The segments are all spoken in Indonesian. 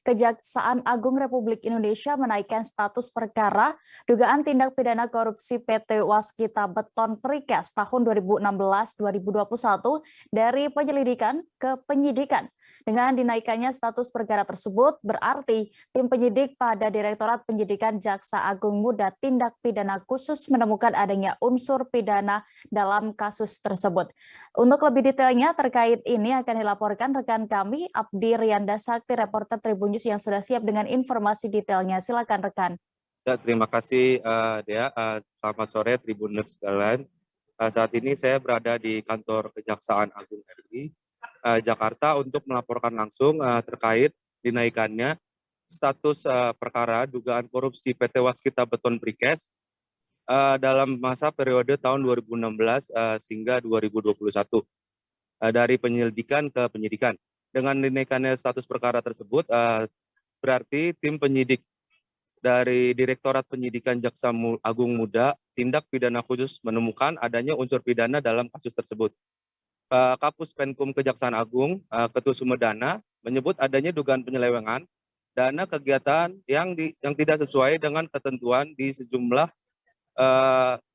Kejaksaan Agung Republik Indonesia menaikkan status perkara dugaan tindak pidana korupsi PT Waskita Beton Precast tahun 2016-2021 dari penyelidikan ke penyidikan. Dengan dinaikannya status perkara tersebut, berarti tim penyidik pada Direktorat Penyidikan Jaksa Agung Muda Tindak Pidana Khusus menemukan adanya unsur pidana dalam kasus tersebut. Untuk lebih detailnya terkait ini akan dilaporkan rekan kami, Abdi Rianda Sakti, reporter Tribun News yang sudah siap dengan informasi detailnya. Silakan rekan. Ya, terima kasih Dea. Selamat sore Tribun News sekalian. Saat ini saya berada di kantor Kejaksaan Agung RI Jakarta untuk melaporkan langsung terkait dinaikannya status perkara dugaan korupsi PT Waskita Beton Precast dalam masa periode tahun 2016 hingga 2021 dari penyelidikan ke penyidikan. Dengan dinaikannya status perkara tersebut, berarti tim penyidik dari Direktorat Penyidikan Jaksa Agung Muda Tindak Pidana Khusus menemukan adanya unsur pidana dalam kasus tersebut. Kapus Penkum Kejaksaan Agung, Ketut Sumedana, menyebut adanya dugaan penyelewengan dana kegiatan yang tidak sesuai dengan ketentuan di sejumlah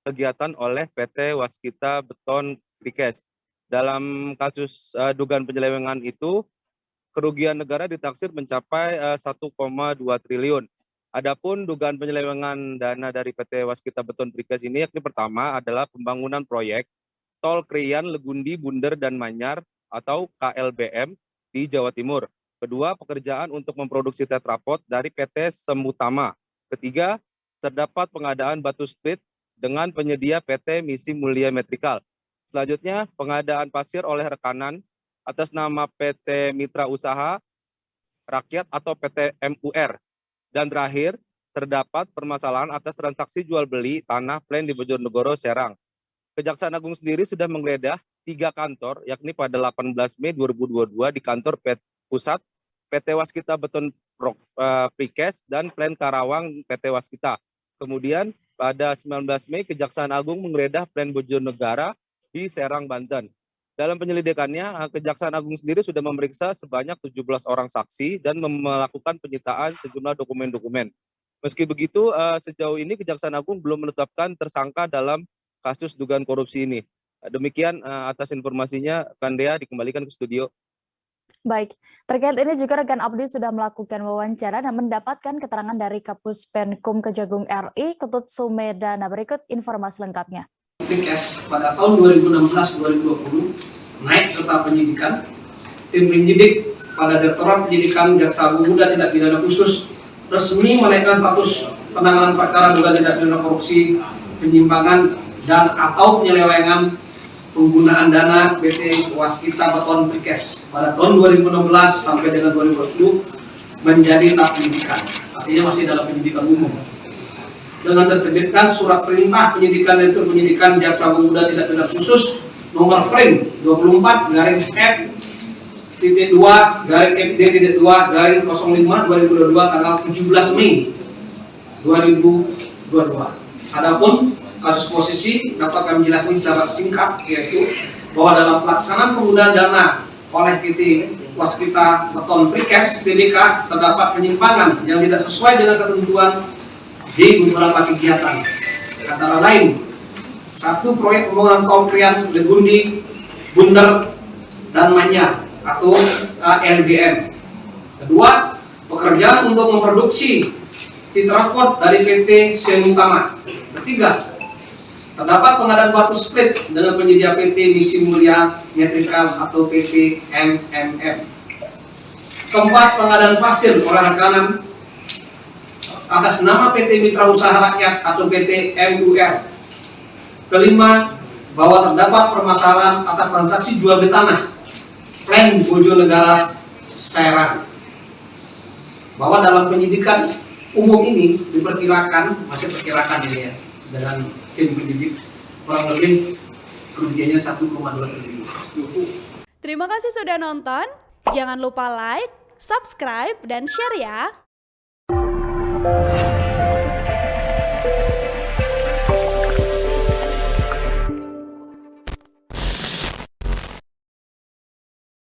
kegiatan oleh PT Waskita Beton Precast. Dalam kasus dugaan penyelewengan itu, kerugian negara ditaksir mencapai 1,2 triliun. Adapun dugaan penyelewengan dana dari PT Waskita Beton Precast ini, yakni pertama adalah pembangunan proyek Tol Krian, Legundi, Bunder, dan Manyar atau KLBM di Jawa Timur. Kedua, pekerjaan untuk memproduksi tetrapod dari PT Semutama. Ketiga, terdapat pengadaan batu split dengan penyedia PT Misi Mulia Metrikal. Selanjutnya, pengadaan pasir oleh rekanan atas nama PT Mitra Usaha Rakyat atau PT MUR. Dan terakhir, terdapat permasalahan atas transaksi jual beli tanah plan di Bojonegoro, Serang. Kejaksaan Agung sendiri sudah menggeledah 3 kantor, yakni pada 18 Mei 2022 di kantor Pusat PT Waskita Beton Precast dan Plan Karawang PT Waskita. Kemudian pada 19 Mei Kejaksaan Agung menggeledah Plan Bojonegara di Serang, Banten. Dalam penyelidikannya, Kejaksaan Agung sendiri sudah memeriksa sebanyak 17 orang saksi dan melakukan penyitaan sejumlah dokumen-dokumen. Meski begitu, sejauh ini Kejaksaan Agung belum menetapkan tersangka dalam kasus dugaan korupsi ini. Demikian atas informasinya, Kandea dikembalikan ke studio. Baik, terkait ini juga rekan Abdi sudah melakukan wawancara dan mendapatkan keterangan dari Kapus Penkum Kejagung RI, Ketut Sumedana. Berikut informasi lengkapnya. Precast pada tahun 2016-2020 naik ke tahap penyidikan. Tim penyidik pada Direktorat Penyidikan Jaksa Agung Muda Tindak Pidana Khusus resmi menaikkan status penanganan perkara dugaan tindak pidana korupsi, penyimpangan dan atau penyelewengan penggunaan dana PT Waskita Beton Precast pada tahun 2016 sampai dengan 2020 menjadi tahap penyidikan, artinya masih dalam penyidikan umum. Dengan diterbitkan surat perintah penyidikan Direktur Penyidikan Jaksa Agung Muda Tindak Pidana Khusus nomor frame 24-F.2-FD.2-05/2022 tanggal 17 Mei 2022. Adapun kasus posisi dapat kami jelaskan secara singkat, yaitu bahwa dalam pelaksanaan penggunaan dana oleh PT Waskita Beton Precast Tbk terdapat penyimpangan yang tidak sesuai dengan ketentuan di beberapa kegiatan, antara lain 1. Proyek pembangunan Tol Krian, Legundi, Bunder, dan Manyar atau KLBM. 2. Pekerjaan untuk memproduksi tetrapod dari PT Semutama. 3. Terdapat pengadaan batu split dengan penyedia PT Misi Mulia Metrikal atau PT MMM. 4. Pengadaan pasir oleh rekanan atas nama PT Mitra Usaha Rakyat atau PT MUR. 5. Bahwa terdapat permasalahan atas transaksi jual beli tanah Plan Bojonegara, Serang. Bahwa dalam penyidikan umum ini diperkirakan, masih perkirakan ini ya, dengan tim penyidik kurang lebih kerugiannya 1,2 triliun. Terima kasih sudah nonton. Jangan lupa like, subscribe, dan share ya.